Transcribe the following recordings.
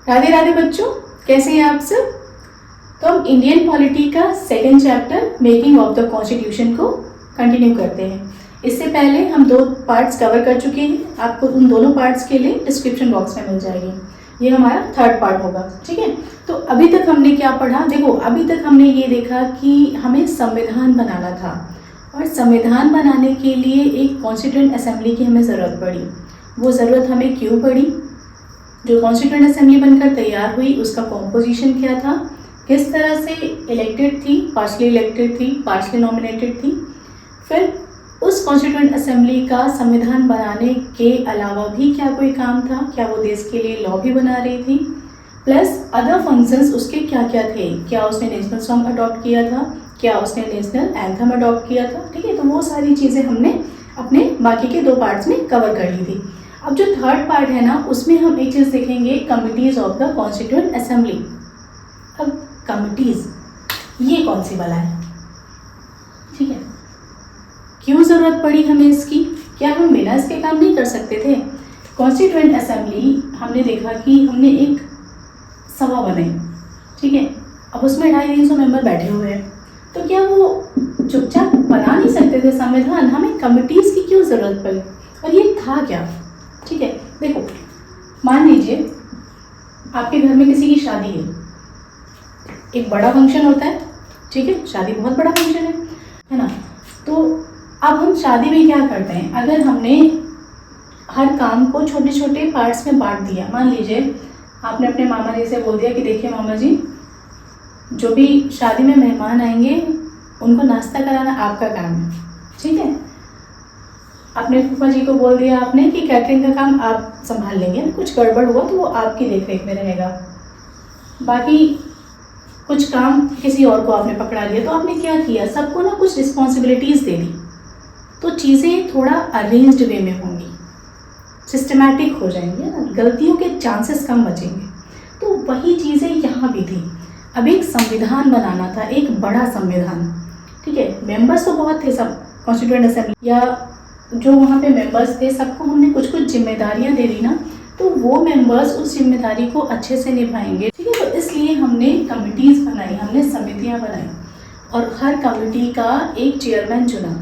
राधे राधे बच्चों, कैसे हैं आप सब। तो हम इंडियन पॉलिटी का second chapter making of the constitution को कंटिन्यू करते हैं। इससे पहले हम 2 पार्ट्स कवर कर चुके हैं। आपको उन दोनों पार्ट्स के लिंक डिस्क्रिप्शन बॉक्स में मिल जाएगी। ये हमारा 3rd पार्ट होगा, ठीक है। तो अभी तक हमने क्या पढ़ा, देखो अभी तक हमने ये देखा कि हमें संविधान बनाना था और संविधान बनाने के लिए एक कॉन्स्टिट्यूएंट असेंबली की हमें ज़रूरत पड़ी। वो ज़रूरत हमें क्यों पड़ी, जो कॉन्स्टिट्यूएंट असेंबली बनकर तैयार हुई उसका कॉम्पोजिशन क्या था, किस तरह से इलेक्टेड थी, पार्शली इलेक्टेड थी, पार्शली नॉमिनेटेड थी। फिर उस कॉन्स्टिट्यूएंट असेंबली का संविधान बनाने के अलावा भी क्या कोई काम था, क्या वो देश के लिए लॉ भी बना रही थी, प्लस अदर फंक्शंस उसके क्या क्या थे, क्या उसने नेशनल सॉन्ग अडॉप्ट किया था, क्या उसने नेशनल एंथम अडॉप्ट किया था, ठीक है। तो वो सारी चीज़ें हमने अपने बाकी के 2 पार्ट्स में कवर कर ली थी। अब जो 3rd पार्ट है ना, उसमें हम एक चीज़ देखेंगे, committees of the constituent assembly. अब कमिटीज़ ये कौन सी वाला है, ठीक है, क्यों ज़रूरत पड़ी हमें इसकी, क्या हम बिना इसके काम नहीं कर सकते थे। कॉन्स्टिट्यूएंट असेंबली हमने देखा कि हमने एक सभा बनाई, ठीक है। अब उसमें 250-300 मेंबर बैठे हुए हैं, तो क्या वो चुपचाप बना नहीं सकते थे संविधान, हमें कमिटीज़ की क्यों ज़रूरत पड़ी, और ये था क्या, ठीक है। देखो मान लीजिए आपके घर में किसी की शादी है, एक बड़ा फंक्शन होता है, ठीक है, शादी बहुत बड़ा फंक्शन है ना। तो अब हम शादी में क्या करते हैं, अगर हमने हर काम को छोटे छोटे पार्ट्स में बांट दिया, मान लीजिए आपने अपने मामा जी से बोल दिया कि देखिए मामा जी, जो भी शादी में मेहमान आएंगे उनको नाश्ता कराना आपका काम है, ठीक है। अपने फूफा जी को बोल दिया आपने कि कैटरिंग का काम आप संभाल लेंगे, कुछ गड़बड़ हुआ तो वो आपकी देखरेख में रहेगा। बाकी कुछ काम किसी और को आपने पकड़ा लिया, तो आपने क्या किया, सबको ना कुछ रिस्पॉन्सिबिलिटीज़ दे दी, तो चीज़ें थोड़ा अरेंज्ड वे में होंगी, सिस्टमैटिक हो जाएंगी, है ना, गलतियों के चांसेस कम बचेंगे। तो वही चीज़ें यहाँ भी थी। अब एक संविधान बनाना था, एक बड़ा संविधान, ठीक है। मेंबर्स तो बहुत थे सब कॉन्स्टिट्यूएंट असेंबली, या जो वहाँ पे मेंबर्स थे सबको हमने कुछ कुछ जिम्मेदारियाँ दे दी ना, तो वो मेंबर्स उस जिम्मेदारी को अच्छे से निभाएंगे, ठीक है। तो इसलिए हमने कमिटीज़ बनाई, हमने समितियाँ बनाई और हर कमिटी का एक चेयरमैन चुना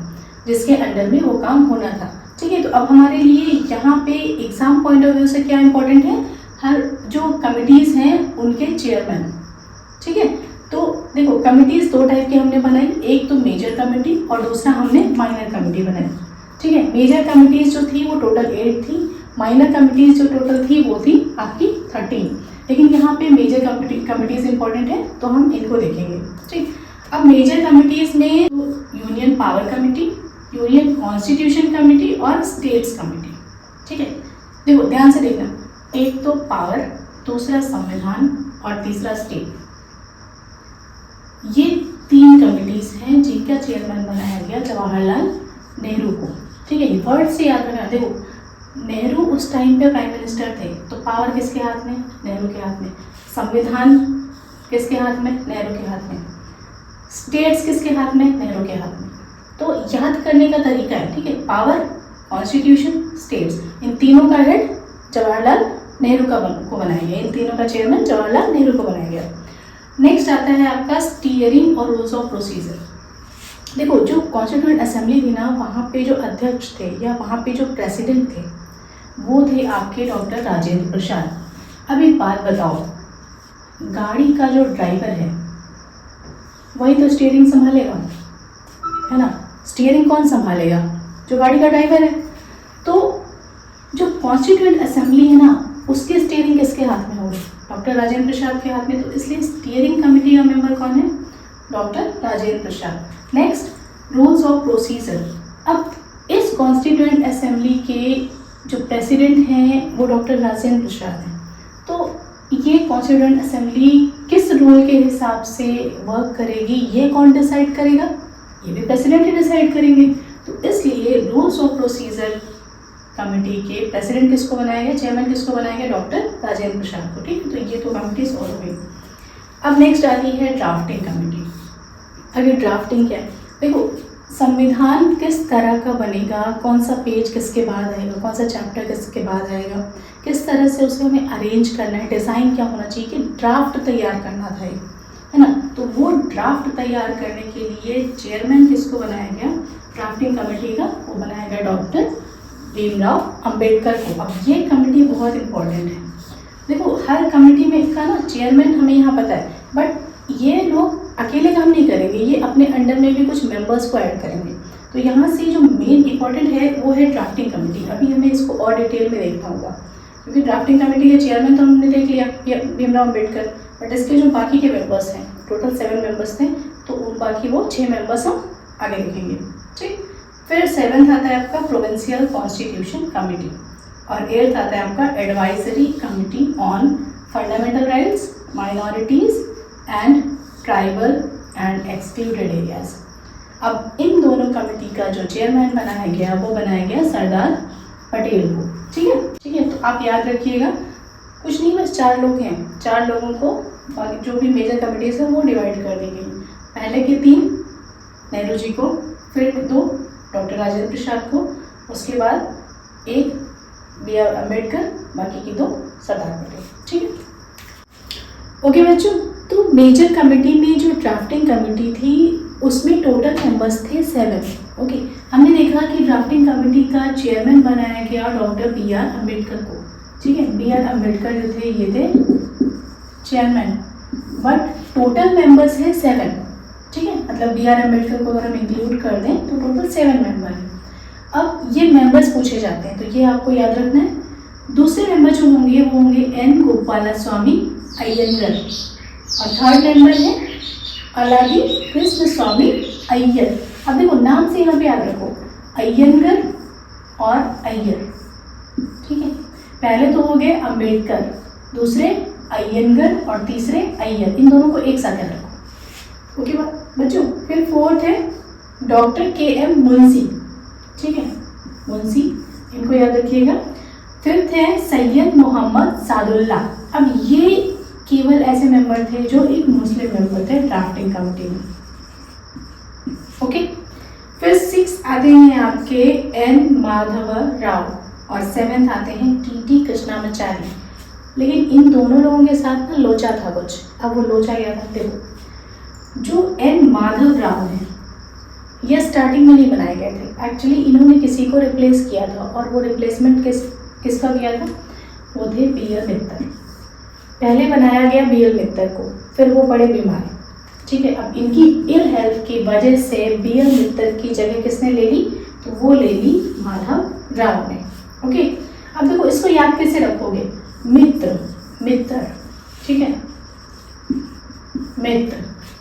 जिसके अंडर में वो काम होना था, ठीक है। तो अब हमारे लिए यहाँ पे एग्ज़ाम पॉइंट ऑफ व्यू से क्या इंपॉर्टेंट है, हर जो कमिटीज़ हैं उनके चेयरमैन, ठीक है। तो देखो कमिटीज़ 2 टाइप की हमने बनाई, एक तो मेजर कमेटी और दूसरा हमने माइनर कमेटी बनाई, ठीक है। मेजर कमिटीज़ जो थी वो टोटल 8 थी, माइनर कमिटीज़ जो टोटल थी वो थी आपकी 13। लेकिन यहाँ पे मेजर कमिटीज़ इंपॉर्टेंट है तो हम इनको देखेंगे, ठीक। अब मेजर कमिटीज़ में union power committee, union constitution committee और स्टेट्स कमेटी, ठीक है। देखो ध्यान से देखना, एक तो पावर, दूसरा संविधान और तीसरा स्टेट, ये 3 कमिटीज़ हैं जिनका चेयरमैन बनाया गया जवाहरलाल नेहरू को, ठीक है। वर्ड से याद रखना, देखो नेहरू उस टाइम पे प्राइम मिनिस्टर थे, तो पावर किसके हाथ में, नेहरू के हाथ में, संविधान किसके हाथ में, नेहरू के हाथ में, स्टेट्स किसके हाथ में, नेहरू के हाथ में। तो याद करने का तरीका है, ठीक है, पावर, कॉन्स्टिट्यूशन, स्टेट्स, इन तीनों का हेड जवाहरलाल नेहरू को बनाया गया, इन तीनों का चेयरमैन जवाहरलाल नेहरू को बनाया गया। नेक्स्ट आता है आपका स्टीयरिंग और रूल्स ऑफ प्रोसीजर। देखो जो कॉन्स्टिट्यूएंट असेंबली थी ना, वहाँ पे जो अध्यक्ष थे या वहाँ पे जो प्रेसिडेंट थे वो थे आपके डॉक्टर राजेंद्र प्रसाद। अब एक बात बताओ, गाड़ी का जो ड्राइवर है वही तो स्टीयरिंग संभालेगा, है ना। स्टीयरिंग कौन संभालेगा, जो गाड़ी का ड्राइवर है। तो जो कॉन्स्टिट्यूएंट असेंबली है ना, उसकी स्टीयरिंग किसके हाथ में होगी, डॉक्टर राजेंद्र प्रसाद के हाथ में। तो इसलिए स्टीयरिंग कमेटी का मेंबर कौन है, doctor Rajendra Prasad. Next rules of procedure. अब इस कॉन्स्टिट्यूएंट असेंबली के जो प्रेसिडेंट हैं वो डॉक्टर राजेंद्र प्रसाद हैं। तो ये कॉन्स्टिट्यूएंट असेंबली किस रूल के हिसाब से वर्क करेगी, ये कौन डिसाइड करेगा, ये भी प्रेसिडेंट ही डिसाइड करेंगे। तो इसलिए रूल्स ऑफ प्रोसीजर कमेटी के प्रेसिडेंट किसको बनाया गया, चेयरमैन किसको बनाया गया, डॉक्टर राजेंद्र प्रसाद को, ठीक है। तो ये तो कमेटी सॉल्व हो गई। अब नेक्स्ट आती है ड्राफ्टिंग कमेटी। अभी ड्राफ्टिंग क्या है, देखो संविधान किस तरह का बनेगा, कौन सा पेज किसके बाद आएगा, कौन सा चैप्टर किसके बाद आएगा, किस तरह से उसे हमें अरेंज करना है, डिज़ाइन क्या होना चाहिए, कि ड्राफ्ट तैयार करना था है ना। तो वो ड्राफ्ट तैयार करने के लिए चेयरमैन किसको बनाया गया, ड्राफ्टिंग कमेटी का वो बनाया गया डॉक्टर भीमराव अंबेडकर को। अब ये कमेटी बहुत इंपॉर्टेंट है। देखो हर कमेटी में का ना चेयरमैन हमें यहाँ पता है, बट ये लोग अकेले काम नहीं करेंगे, ये अपने अंडर में भी कुछ मेंबर्स को ऐड करेंगे। तो यहाँ से जो मेन इंपॉर्टेंट है वो है ड्राफ्टिंग कमेटी। अभी हमें इसको और डिटेल में देखना होगा, क्योंकि ड्राफ्टिंग कमेटी के चेयरमैन तो हमने देख लिया भीमराव अंबेडकर, बट इसके जो बाकी के मेंबर्स हैं, टोटल 7 मेंबर्स थे, तो उन बाकी वो 6 मेंबर्स हम आगे देखेंगे। ठीक, फिर 7th आता है आपका प्रोविंशियल कॉन्स्टिट्यूशन कमेटी, और 8th आता है आपका advisory committee on fundamental rights, minorities and tribal and excluded areas. अब इन दोनों कमेटी का जो चेयरमैन बनाया गया वो बनाया गया सरदार पटेल को। ठीक है, ठीक है। तो आप याद रखिएगा, कुछ नहीं, बस 4 लोग हैं, 4 लोगों को बाकी जो भी मेजर कमिटीज़ हैं वो डिवाइड कर दी गई। पहले के 3 नेहरू जी को, फिर 2 डॉक्टर राजेंद्र प्रसाद को, उसके बाद 1 BR अम्बेडकर, बाकी की 2 सरदार पटेल। ठीक है, ओके बच्चों। तो मेजर कमेटी में जो ड्राफ्टिंग कमेटी थी उसमें टोटल मेंबर्स थे 7। ओके, हमने देखा कि ड्राफ्टिंग कमेटी का चेयरमैन बनाया गया डॉक्टर BR अम्बेडकर को। ठीक है, BR अम्बेडकर जो थे ये थे चेयरमैन, बट टोटल मेंबर्स हैं 7। ठीक है, मतलब BR अम्बेडकर को अगर हम इंक्लूड कर दें तो टोटल 7 मेंबर हैं। अब ये मेंबर्स पूछे जाते हैं, तो ये आपको याद रखना है। दूसरे मेंबर जो होंगे वो होंगे N गोपालास्वामी अय्यंगार, और 3rd मेंबर है अलादी कृष्ण स्वामी अय्यर। अब देखो नाम से यहाँ पे याद रखो, अय्यंगार और अय्यर। ठीक है, पहले तो हो गए अम्बेडकर, दूसरे अय्यंगार और तीसरे अय्यर, इन दोनों को एक साथ याद रखो। ओके बच्चों, फिर 4th है डॉक्टर KM मुंशी। ठीक है, मुंशी, इनको याद रखिएगा। 5th है सैयद मोहम्मद सादुल्ला। अब ये केवल ऐसे मेंबर थे जो एक मुस्लिम मेंबर थे ड्राफ्टिंग कमेटी में। ओके, फिर 6 आते हैं आपके N माधव राव, और 7th आते हैं TT कृष्णामाचारी। लेकिन इन दोनों लोगों के साथ ना लोचा था कुछ। अब वो लोचा क्या था, देखो जो N माधव राव है ये स्टार्टिंग में नहीं बनाए गए थे। एक्चुअली इन्होंने किसी को रिप्लेस किया था, और वो रिप्लेसमेंट किसका किया था, वो थे BL मित्तर। पहले बनाया गया BL मित्तर को, फिर वो पड़े बीमार। ठीक है, अब इनकी इल हेल्थ की वजह से BL मित्तर की जगह किसने ले ली, तो वो ले ली माधव राव ने। ओके, अब देखो इसको याद कैसे रखोगे, मित्र, मित्र। ठीक है, मित्र,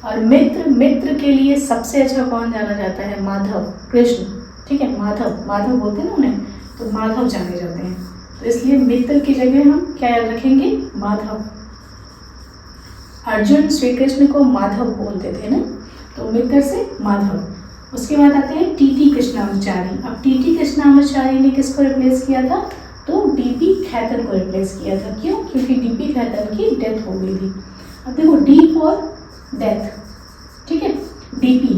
और मित्र के लिए सबसे अच्छा कौन जाना जाता है, माधव, कृष्ण। ठीक है, माधव बोलते हैं ना उन्हें, तो माधव जाने जाते हैं। तो इसलिए मित्र की जगह हम क्या याद रखेंगे, माधव। अर्जुन श्री कृष्ण को माधव बोलते थे ना, तो मित्र से माधव। उसके बाद आते हैं TT कृष्णामाचारी। अब TT कृष्णामाचारी ने किसको रिप्लेस किया था, तो DP खैतर को रिप्लेस किया था। क्यों, क्योंकि DP खैतर की डेथ हो गई थी। अब देखो D फॉर डेथ। ठीक है, DP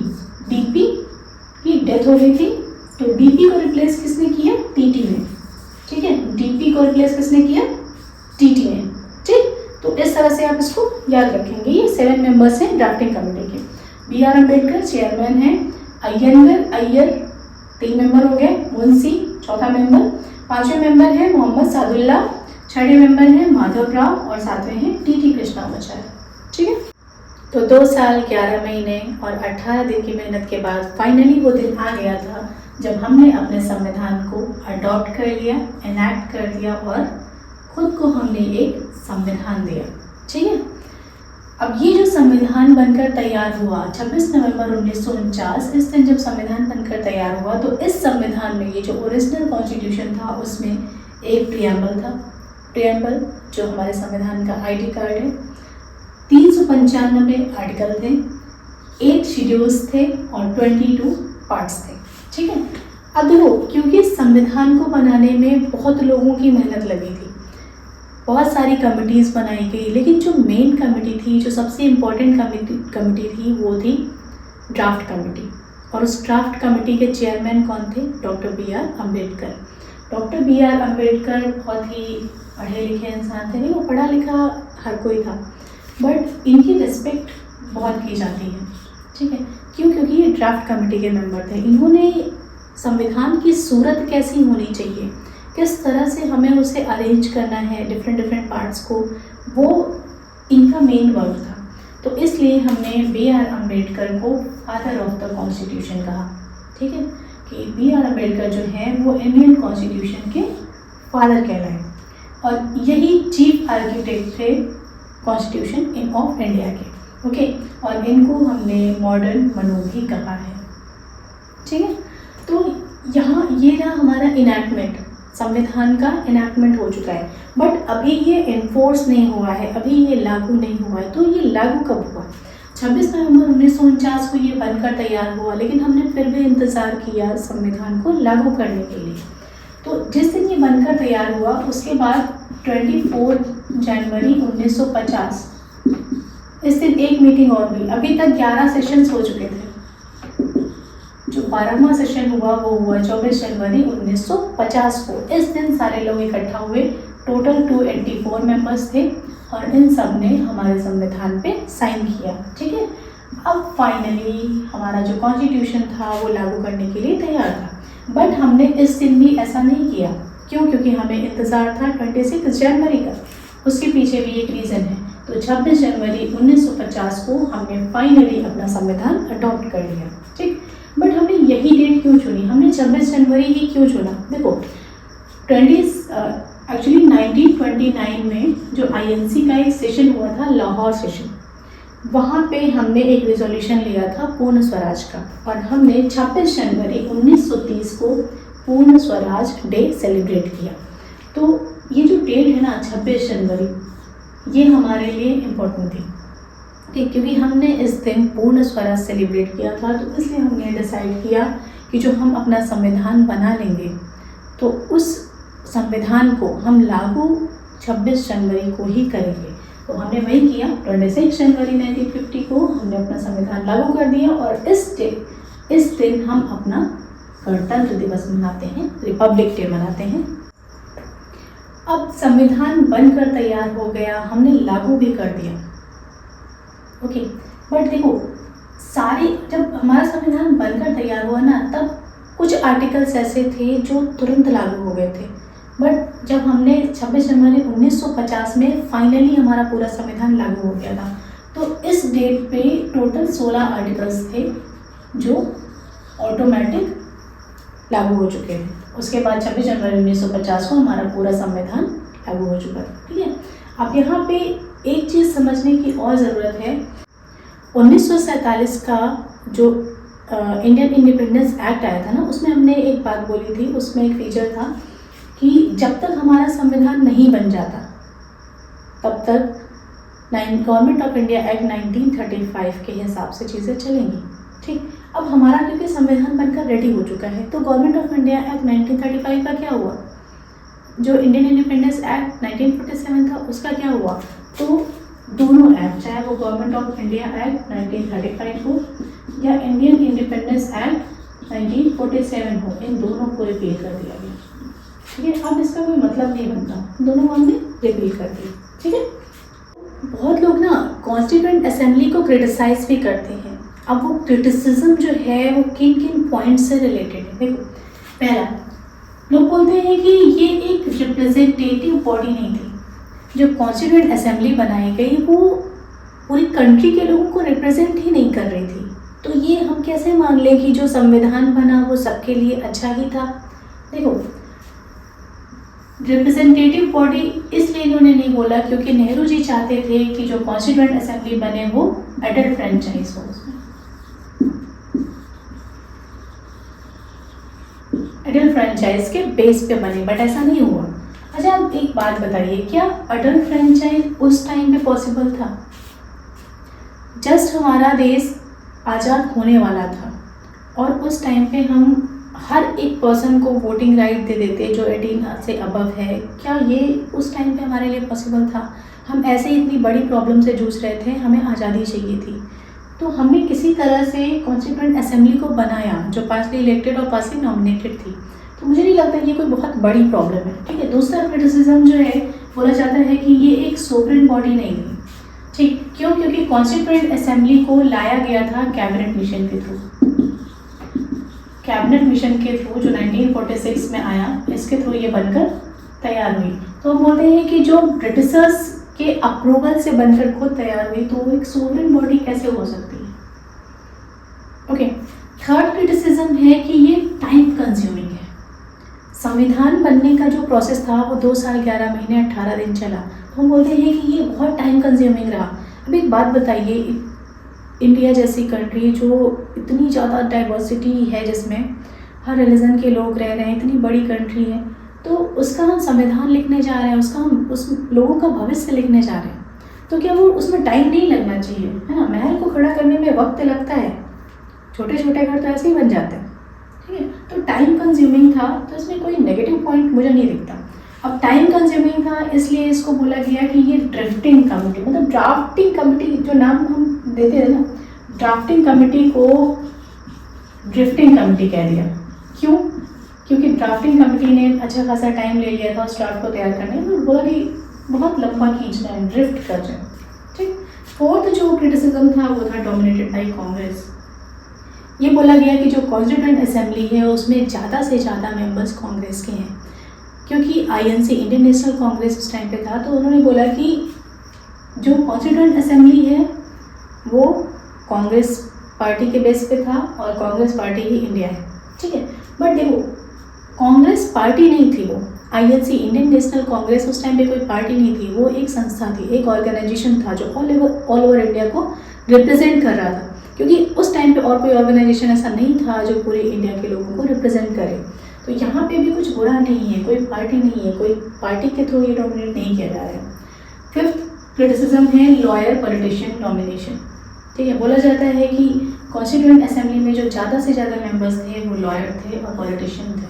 की डेथ हो गई थी, तो DP को रिप्लेस किसने किया, TT ने। ठीक है, DP को रिप्लेस किसने किया, TT ने। ठीक, तो इस तरह से आप इसको याद रखेंगे। ये 7 मेंबर्स हैं ड्राफ्टिंग कमेटी के। BR अम्बेडकर चेयरमैन है, अय्यंगार अय्यर 3 मेंबर हो गए, मुंशी 4था मेंबर, 5वें मेंबर है मोहम्मद सादुल्ला, 6ठे मेंबर है माधव राव, और 7वें हैं TT कृष्णामाचारी। ठीक है, तो 2 साल 11 महीने और 18 दिन की मेहनत के बाद फाइनली वो दिन आ गया था जब हमने अपने संविधान को अडॉप्ट कर लिया, एनैक्ट कर दिया, और खुद को हमने एक संविधान दिया। ठीक है, अब ये जो संविधान बनकर तैयार हुआ 26 नवंबर 1949, इस दिन जब संविधान बनकर तैयार हुआ, तो इस संविधान में ये जो ओरिजिनल कॉन्स्टिट्यूशन था उसमें एक प्रियम्बल था। प्रियम्बल जो हमारे संविधान का ID कार्ड है, 395 आर्टिकल थे, 8 शेड्यूल्स थे और 22 पार्ट्स थे। ठीक है, अब देखो क्योंकि संविधान को बनाने में बहुत लोगों की मेहनत लगी थी, बहुत सारी कमिटीज़ बनाई गई, लेकिन जो मेन कमेटी थी, जो सबसे इम्पोर्टेंट कमेटी थी, वो थी ड्राफ्ट कमेटी। और उस ड्राफ्ट कमेटी के चेयरमैन कौन थे? Doctor B R Ambedkar. Doctor B R Ambedkar बहुत ही पढ़े लिखे इंसान थे, नहीं वो पढ़ा लिखा हर कोई था, बट इनकी रिस्पेक्ट बहुत की जाती है, ठीक है। क्यों? क्योंकि ये ड्राफ्ट कमेटी के मेंबर थे। इन्होंने संविधान की सूरत कैसी होनी चाहिए, किस तरह से हमें उसे अरेंज करना है डिफरेंट पार्ट्स को, वो इनका मेन वर्क था। तो इसलिए हमने बी आर अम्बेडकर को फादर ऑफ द कॉन्स्टिट्यूशन कहा, ठीक है, कि बी आर अम्बेडकर जो है वो इंडियन कॉन्स्टिट्यूशन के फादर कहलाए और यही चीफ आर्किटेक्ट थे कॉन्स्टिट्यूशन इन ऑफ इंडिया के, ओके। और इनको हमने मॉडर्न मनु भी कहा है, ठीक है। तो यहाँ ये रहा हमारा इनैक्टमेंट, संविधान का इनैक्टमेंट हो चुका है, बट अभी ये इन्फोर्स नहीं हुआ है, अभी ये लागू नहीं हुआ है। तो ये लागू कब हुआ? 26 नवंबर 1949 को ये बनकर तैयार हुआ, लेकिन हमने फिर भी इंतज़ार किया संविधान को लागू करने के लिए। तो जिस दिन ये बनकर तैयार हुआ उसके बाद 24 जनवरी 1950 इस दिन एक मीटिंग और हुई। अभी तक 11 सेशंस हो चुके थे, जो 12वां सेशन हुआ वो हुआ 24 जनवरी 1950 को। इस दिन सारे लोग इकट्ठा हुए, टोटल 284 मेंबर्स थे और इन सब ने हमारे संविधान पे साइन किया, ठीक है। अब फाइनली हमारा जो कॉन्स्टिट्यूशन था वो लागू करने के लिए तैयार था, बट हमने इस दिन भी ऐसा नहीं किया। क्यों? क्योंकि हमें इंतज़ार था 26 जनवरी का। उसके पीछे भी एक रीज़न है। तो 26 जनवरी 1950 को हमने फाइनली अपना संविधान अडॉप्ट कर लिया, ठीक। बट हमने यही डेट क्यों चुनी? हमने 26 जनवरी ही क्यों चुना? देखो एक्चुअली 1929 में जो INC का एक सेशन हुआ था, लाहौर सेशन, वहाँ पे हमने एक रिजोल्यूशन लिया था पूर्ण स्वराज का, और हमने 26 जनवरी 1930 को पूर्ण स्वराज डे सेलिब्रेट किया। तो ये जो डेट है ना 26 जनवरी, ये हमारे लिए इम्पोर्टेंट थी, ठीक, क्योंकि हमने इस दिन पूर्ण स्वराज सेलिब्रेट किया था। तो इसलिए हमने डिसाइड किया कि जो हम अपना संविधान बना लेंगे तो उस संविधान को हम लागू 26 जनवरी को ही करेंगे। तो हमने वही किया, 26 जनवरी 1950 को हमने अपना संविधान लागू कर दिया और इस दिन हम अपना गणतंत्र दिवस मनाते हैं, रिपब्लिक डे मनाते हैं। अब संविधान बनकर तैयार हो गया, हमने लागू भी कर दिया, ओके। बट देखो जब हमारा संविधान बनकर तैयार हुआ ना, तब कुछ आर्टिकल्स ऐसे थे जो तुरंत लागू हो गए थे, बट जब हमने 26 जनवरी 1950 में फाइनली हमारा पूरा संविधान लागू हो गया था, तो इस डेट पे टोटल 16 आर्टिकल्स थे जो ऑटोमेटिक लागू हो चुके थे। उसके बाद 26 जनवरी 1950 को हमारा पूरा संविधान लागू हो चुका था, ठीक है। अब यहाँ पे एक चीज़ समझने की और ज़रूरत है। 1947 का जो इंडियन इंडिपेंडेंस एक्ट आया था ना, उसमें हमने एक बात बोली थी, उसमें एक फीचर था कि जब तक हमारा संविधान नहीं बन जाता तब तक गवर्नमेंट ऑफ इंडिया एक्ट 1935 के हिसाब से चीज़ें चलेंगी, ठीक। अब हमारा क्योंकि संविधान बनकर रेडी हो चुका है, तो गवर्नमेंट ऑफ इंडिया एक्ट 1935 का क्या हुआ? जो इंडियन इंडिपेंडेंस एक्ट 1947 था उसका क्या हुआ? तो दोनों एक्ट, चाहे वो गवर्नमेंट ऑफ इंडिया एक्ट 1935 हो या इंडियन इंडिपेंडेंस एक्ट 1947 हो, इन दोनों को रिपील कर दिया गया, ठीक है। अब इसका कोई मतलब नहीं बनता, दोनों हमने रिपील कर दिया, ठीक है। बहुत लोग ना कॉन्स्टिट्यूएंट असेंबली को क्रिटिसाइज भी करते हैं। अब वो क्रिटिसिज्म जो है वो किन किन पॉइंट से रिलेटेड है? देखो, पहला, लोग बोलते हैं कि ये एक रिप्रेजेंटेटिव बॉडी नहीं थी। जो कॉन्स्टिट्यूएंट असेंबली बनाई गई वो पूरी कंट्री के लोगों को रिप्रेजेंट ही नहीं कर रही थी। तो ये हम कैसे मान लें कि जो संविधान बना वो सबके लिए अच्छा ही था? देखो, रिप्रेजेंटेटिव बॉडी इसलिए इन्होंने नहीं बोला क्योंकि नेहरू जी चाहते थे कि जो कॉन्स्टिट्यूएंट असेंबली बने वो एडल्ट फ्रेंचाइज हो, एडल्ट फ्रेंचाइज के बेस पे बने, बट ऐसा नहीं हुआ। अच्छा, आप एक बात बताइए, क्या एडल्ट फ्रेंचाइज उस टाइम पे पॉसिबल था? जस्ट हमारा देश आज़ाद होने वाला था और उस टाइम पे हम हर एक पर्सन को वोटिंग राइट दे देते जो 18 से अबव है। क्या ये उस टाइम पे हमारे लिए पॉसिबल था? हम ऐसे ही इतनी बड़ी प्रॉब्लम से जूझ रहे थे, हमें आज़ादी चाहिए थी। तो हमने किसी तरह से कॉन्स्टिट्यूएंट असेंबली को बनाया जो पार्सली इलेक्टेड और पार्सली नॉमिनेटेड थी, तो मुझे नहीं लगता ये कोई बहुत बड़ी प्रॉब्लम है। ठीक है, दूसरा क्रिटिसिज्म जो है बोला जाता है कि ये एक सोवरेन बॉडी नहीं थी। ठीक, क्यों? क्योंकि कॉन्स्टिट्यूएंट असेंबली को लाया गया था कैबिनेट मिशन के थ्रू। कैबिनेट मिशन के थ्रू जो 1946 में आया, इसके थ्रू ये बनकर तैयार हुई। तो हम बोलते हैं कि जो ब्रिटिशर्स के अप्रूवल से बनकर खुद तैयार हुई, तो वो एक सोवरेन बॉडी कैसे हो सकती है? ओके, थर्ड क्रिटिसिज्म है कि ये टाइम कंज्यूमिंग है। संविधान बनने का जो प्रोसेस था वो 2 साल 11 महीने 18 दिन चला। तो हम बोलते हैं कि ये बहुत टाइम कंज्यूमिंग रहा। अब एक बात बताइए, इंडिया जैसी कंट्री जो इतनी ज़्यादा डाइवर्सिटी है, जिसमें हर रिलीजन के लोग रह रहे हैं, इतनी बड़ी कंट्री है, तो उसका हम संविधान लिखने जा रहे हैं, उसका हम उस लोगों का भविष्य लिखने जा रहे हैं, तो क्या वो उसमें टाइम नहीं लगना चाहिए? है ना, महल को खड़ा करने में वक्त लगता है, छोटे छोटे घर तो ऐसे ही बन जाते हैं। ठीक है, तो टाइम कंज्यूमिंग था, तो इसमें कोई नेगेटिव पॉइंट मुझे नहीं दिखता। अब टाइम कंज्यूमिंग था इसलिए इसको बोला गया कि ये ड्राफ्टिंग कमेटी, मतलब ड्राफ्टिंग कमेटी जो नाम हम देते हैं ना, ड्राफ्टिंग कमेटी को ड्रिफ्टिंग कमेटी कह दिया। क्यों? क्योंकि ड्राफ्टिंग कमेटी ने अच्छा खासा टाइम ले लिया था उस ड्राफ्ट को तैयार करने में, बोला कि बहुत लंबा खींचना है, ड्रिफ्ट कर जाए। ठीक, फोर्थ जो क्रिटिसिज्म था वो था डोमिनेटेड बाई कांग्रेस। ये बोला गया कि जो कॉन्स्टिट्यूएंट असेंबली है उसमें ज़्यादा से ज़्यादा मेंबर्स कांग्रेस के हैं, क्योंकि आईएनसी इंडियन नेशनल कांग्रेस उस टाइम पे था, तो उन्होंने बोला कि जो कॉन्स्टिट्यूएंट असेंबली है वो कांग्रेस पार्टी के बेस पे था और कांग्रेस पार्टी ही इंडिया है। ठीक है, बट देखो कांग्रेस पार्टी नहीं थी, वो आईएनसी इंडियन नेशनल कांग्रेस उस टाइम पे कोई पार्टी नहीं थी, वो एक संस्था थी, एक ऑर्गेनाइजेशन था जो ऑल ओवर इंडिया को रिप्रेजेंट कर रहा था, क्योंकि उस टाइम पे और कोई ऑर्गेनाइजेशन ऐसा नहीं था जो पूरे इंडिया के लोगों को रिप्रेजेंट करे। तो यहाँ पे भी कुछ बुरा नहीं है, कोई पार्टी नहीं है, कोई पार्टी के थ्रू ये डोमिनेट नहीं किया जा रहा है। फिफ्थ क्रिटिसिज्म है लॉयर पॉलिटिशियन डोमिनेशन। ठीक है, बोला जाता है कि कॉन्स्टिट्यूएंट असेंबली में जो ज़्यादा से ज़्यादा मेंबर्स थे वो लॉयर थे और पॉलिटिशियन थे,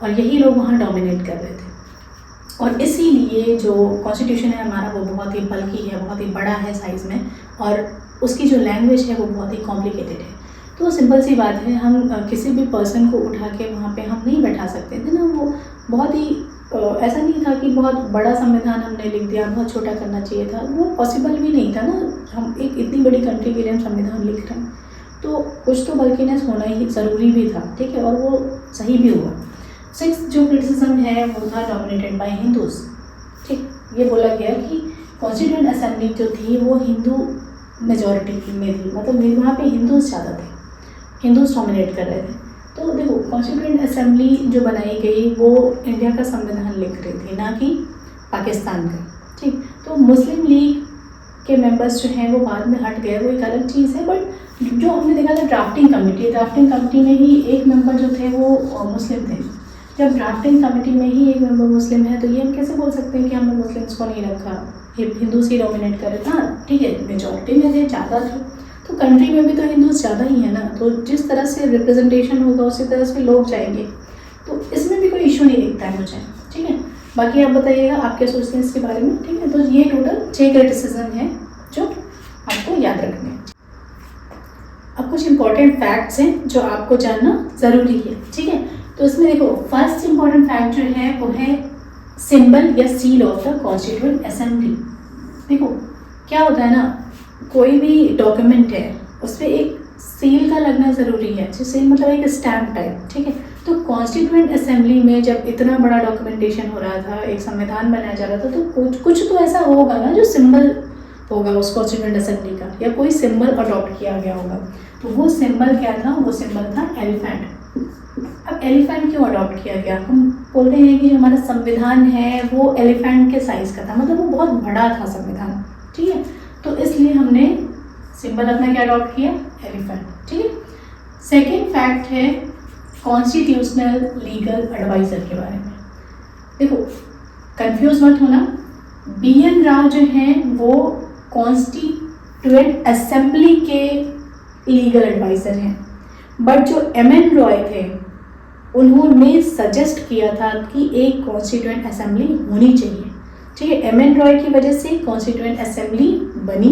और यही लोग वहाँ डोमिनेट कर रहे थे। और इसीलिए जो कॉन्स्टिट्यूशन है हमारा वो बहुत ही बल्कि है, बहुत ही बड़ा है साइज़ में, और उसकी जो लैंग्वेज है वो बहुत ही कॉम्प्लिकेटेड है। तो सिंपल सी बात है, हम किसी भी पर्सन को उठा के वहाँ पे हम नहीं बैठा सकते थे ना। वो बहुत ही ऐसा नहीं था कि बहुत बड़ा संविधान हमने लिख दिया, बहुत छोटा करना चाहिए था, वो पॉसिबल भी नहीं था ना। हम एक इतनी बड़ी कंट्री के लिए हम संविधान लिख रहे हैं, तो कुछ तो बल्किनेस होना ही ज़रूरी भी था। ठीक है, और वो सही भी हुआ। सिक्स जो क्रिटिसिज्म है वो था डोमिनेटेड बाय हिंदूज। ठीक, ये बोला गया कि कॉन्स्टिट्यूएंट असेंबली जो थी वो हिंदू मेजॉरिटी में थी, मतलब वहाँ पे हिंदूज ज़्यादा थे, हिंदूज डोमिनेट कर रहे थे। तो देखो कॉन्स्टिट्यूएंट असेंबली जो बनाई गई वो इंडिया का संविधान लिख रही थी, ना कि पाकिस्तान का। ठीक, तो मुस्लिम लीग के मेंबर्स जो हैं वो बाद में हट गए, वो एक अलग चीज़ है। बट जो हमने देखा था ड्राफ्टिंग कमेटी में ही एक मेंबर जो थे वो मुस्लिम थे। जब ड्राफ्टिंग कमेटी में ही एक मेंबर मुस्लिम है तो ये हम कैसे बोल सकते हैं कि हमने मुस्लिम्स को नहीं रखा, हिंदूज ही डोमिनेट करे? हाँ ठीक है, मेजॉरिटी में थे, ज़्यादा थे, तो कंट्री में भी तो हिंदूज ज़्यादा ही है ना, तो जिस तरह से रिप्रेजेंटेशन होगा उसी तरह से लोग जाएंगे, तो इसमें भी कोई इशू नहीं दिखता है मुझे। ठीक है, बाकी आप बताइएगा आप क्या सोचते हैं इसके बारे में। ठीक है, तो ये टोटल 6 क्रिटिसिज्म है जो आपको याद रखने हैं। अब कुछ इंपॉर्टेंट फैक्ट्स हैं जो आपको जानना ज़रूरी है। ठीक है, तो इसमें देखो फर्स्ट इंपॉर्टेंट फैक्ट जो है वो है सिंबल या seal of the constituent assembly. देखो क्या होता है ना, कोई भी डॉक्यूमेंट है उस पर एक सील का लगना ज़रूरी है। जो सील मतलब एक स्टैम्प टाइप। ठीक है, तो कॉन्स्टिट्यूएंट असेंबली में जब इतना बड़ा डॉक्यूमेंटेशन हो रहा था, एक संविधान बनाया जा रहा था, तो कुछ तो ऐसा होगा ना जो सिंबल होगा उस कॉन्स्टिट्यूएंट असेंबली का, या कोई सिंबल अडॉप्ट किया गया होगा। तो वो सिंबल क्या था? वो सिंबल था एलिफेंट। अब एलिफेंट क्यों अडॉप्ट किया गया? हम बोलते हैं कि जो हमारा संविधान है वो एलिफेंट के साइज़ का था, मतलब वो बहुत बड़ा था संविधान। ठीक है, तो इसलिए हमने सिंबल अपना क्या अडॉप्ट किया? एलिफेंट। ठीक है, सेकेंड फैक्ट है कॉन्स्टिट्यूशनल लीगल एडवाइज़र के बारे में। देखो कंफ्यूज मत होना, BN राव जो हैं वो कॉन्स्टिट्यूएंट असेंबली के लीगल एडवाइज़र हैं, बट जो MN रॉय थे उन्होंने सजेस्ट किया था कि एक कॉन्स्टिट्यूएंट असेंबली होनी चाहिए। ठीक है, MN रॉय की वजह से कॉन्स्टिट्यूएंट असेंबली बनी।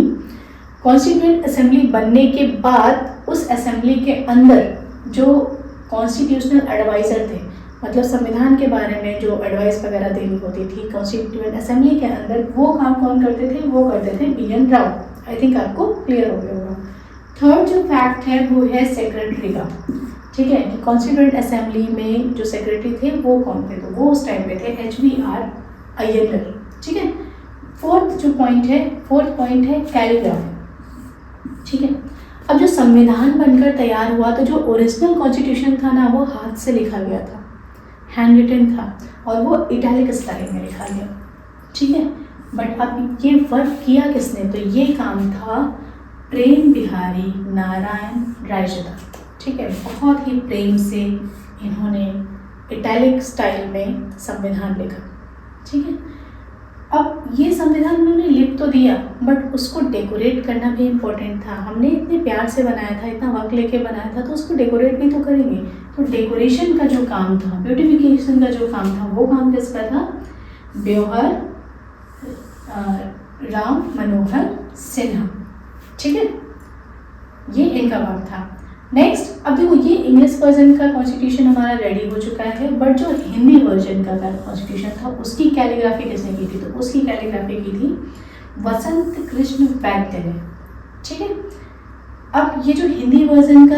कॉन्स्टिट्यूएंट असेंबली बनने के बाद उस असेंबली के अंदर जो कॉन्स्टिट्यूशनल एडवाइज़र थे, मतलब संविधान के बारे में जो एडवाइस वगैरह देनी होती थी कॉन्स्टिट्यूएंट असेंबली के अंदर, वो काम कौन करते थे? वो करते थे BN राव। आई थिंक आपको क्लियर हो गया होगा। थर्ड जो फैक्ट है वो है सेक्रेटरी का, ठीक है, कि कॉन्स्टिट्यूएंट असेंबली में जो सेक्रेटरी थे वो कौन थे? तो वो उस टाइम पे थे HBR अय्यर, ठीक है। फोर्थ पॉइंट है कैलीग्राफी, ठीक है। अब जो संविधान बनकर तैयार हुआ तो जो ओरिजिनल कॉन्स्टिट्यूशन था ना वो हाथ से लिखा गया था, हैंड रिटन था, और वो इटैलिक स्टाइल में लिखा गया, ठीक है। बट अब ये वर्क किया किसने? तो ये काम था प्रेम बिहारी नारायण रायचंद, ठीक है। बहुत ही प्रेम से इन्होंने इटैलिक स्टाइल में संविधान लिखा, ठीक है। अब ये संविधान उन्होंने लिख तो दिया बट उसको डेकोरेट करना भी इम्पोर्टेंट था। हमने इतने प्यार से बनाया था, इतना वक्त लेके बनाया था, तो उसको डेकोरेट भी तो करेंगे। तो डेकोरेशन का जो काम था, ब्यूटिफिकेशन का जो काम था, वो काम किसका था? ब्योहर राम मनोहर सिन्हा, ठीक है। ये इनका वर्क था। नेक्स्ट, अब देखो ये इंग्लिश वर्जन का कॉन्स्टिट्यूशन हमारा रेडी हो चुका है, बट जो हिंदी वर्जन का कॉन्स्टिट्यूशन था उसकी कैलीग्राफी किसने की थी? तो उसकी कैलीग्राफी की थी वसंत कृष्ण वैद्य ने, ठीक है। अब ये जो हिंदी वर्जन का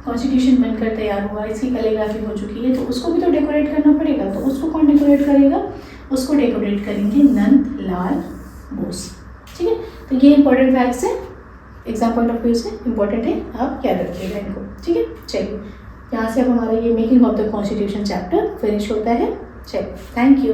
कॉन्स्टिट्यूशन बनकर तैयार हुआ, इसकी कैलीग्राफी हो चुकी है, तो उसको भी तो डेकोरेट करना पड़ेगा। तो उसको कौन डेकोरेट करेगा? उसको डेकोरेट करेंगे नंद लाल बोस, ठीक है। तो ये इंपॉर्टेंट फैक्ट्स है, एग्जाम पॉइंट ऑफ व्यू से इंपॉर्टेंट है, आप याद रखिएगा इनको, ठीक है। चलिए, यहाँ से अब हमारा ये making of the constitution chapter finish होता है। चलिए, थैंक यू।